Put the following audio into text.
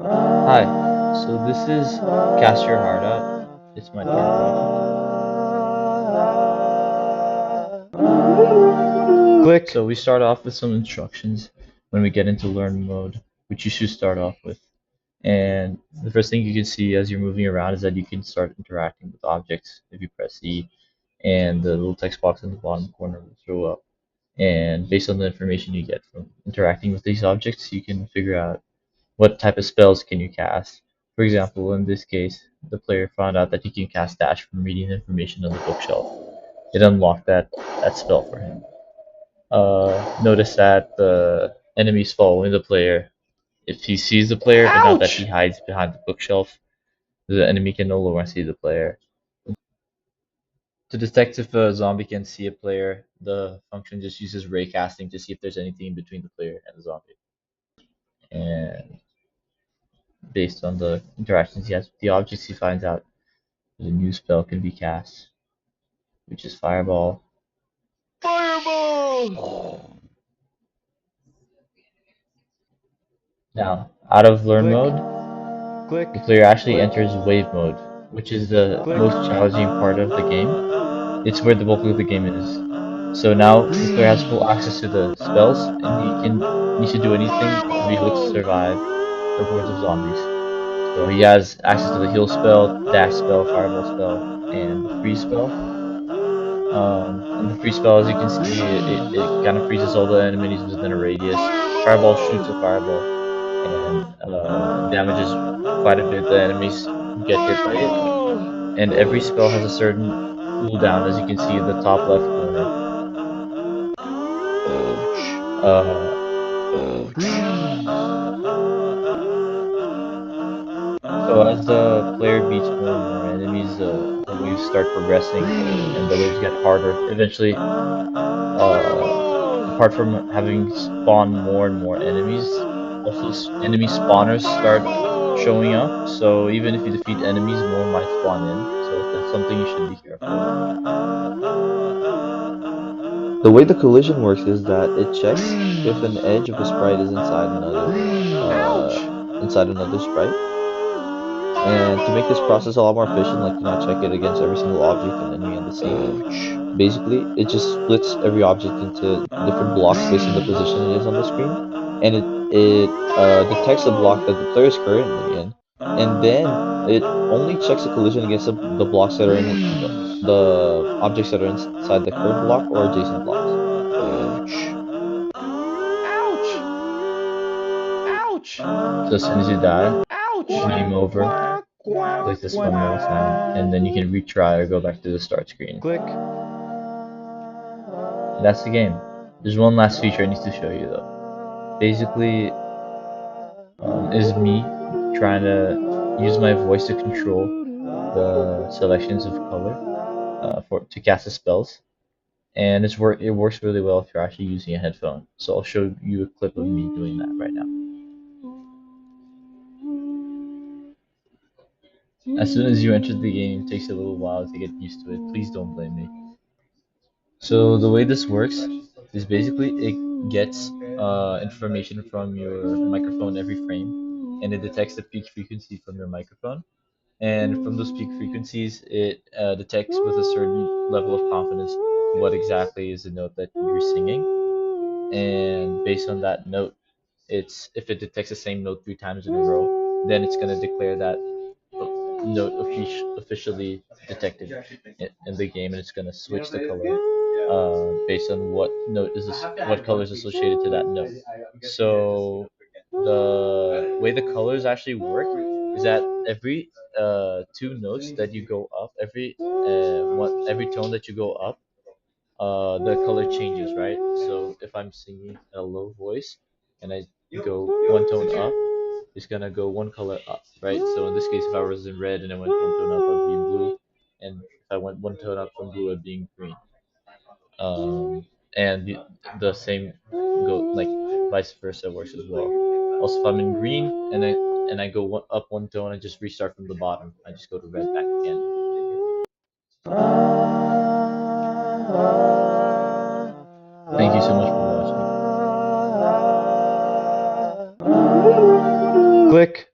Hi, so this is Cast Your Heart Out. It's my third one. Click. So we start off with some instructions when we get into learn mode, which you should start off with. And the first thing you can see as you're moving around is that you can start interacting with objects if you press E, and the little text box in the bottom corner will throw up. And based on the information you get from interacting with these objects, you can figure out what type of spells can you cast. For example, in this case, the player found out that he can cast Dash from reading information on the bookshelf. It unlocked that spell for him. Notice that the enemies following the player, if he sees the player, but not that he Ouch! hides behind the bookshelf, the enemy can no longer see the player. To detect if a zombie can see a player, the function just uses ray casting to see if there's anything between the player and the zombie. And based on the interactions he has with the objects, he finds out that a new spell can be cast, which is Fireball. Fireball! Now, out of Learn Click. mode, Click. the player actually Click. enters Wave mode, which is the Click. most challenging part of the game. It's where the bulk of the game is. So now the player has full access to the spells, and he can need to do anything to be able to survive the hordes of zombies. So he has access to the heal spell, dash spell, fireball spell, and the freeze spell. And the freeze spell, as you can see, it kind of freezes all the enemies within a radius. Fireball shoots a fireball and damages quite a bit the enemies who get hit by it. Fireball! And every spell has a certain cooldown, as you can see in the top left corner. Ouch! Uh, Ouch! so as the player beats more and more enemies, the waves start progressing, and the waves get harder. Eventually, apart from having spawned more and more enemies, also enemy spawners start showing up. So even if you defeat enemies, more might spawn in. So that's something you should be careful of. The way the collision works is that it checks if an edge of a sprite is uh, Ouch! inside another sprite. And to make this process a lot more efficient, like to not check it against every single object and enemy on the scene, Ouch! basically it just splits every object into different blocks based on the position it is on the screen, and it detects the block that the player is currently in, and then it only checks a collision against the blocks that are in the objects that are inside the current block or adjacent blocks. Ouch! Ouch! Ouch! So as soon as you die, Ouch! game over. Quack, quack, Click this one more time, and then you quack. can retry or go back to the start screen. Click. And that's the game. There's one last feature I need to show you though. Basically, is me trying to use my voice to control the selections of color for to cast the spells, and it works really well if you're actually using a headphone. So I'll show you a clip of me doing that right now. As soon as you enter the game, it takes a little while to get used to it. Please don't blame me. So the way this works is basically it gets information from your microphone every frame, and it detects the peak frequency from your microphone. And from those peak frequencies, it detects with a certain level of confidence what exactly is the note that you're singing. And based on that note, it's if it detects the same note 3 times in a row, then it's gonna declare that note officially detected in the game, and it's gonna switch the color based on what color is associated to that note. So the way the colors actually work is that every two notes that you go up, every tone that you go up, the color changes, right? So if I'm singing at a low voice and I go one tone up, it's gonna go one color up, right? So in this case, if I was in red and I went one tone up, I'd be in blue, and if I went one tone up from blue, I'd be in green. And the same go like vice versa works as well. Also, if I'm in green and I go up one tone, I just restart from the bottom. I just go to red back again. Thank you so much for watching. Click.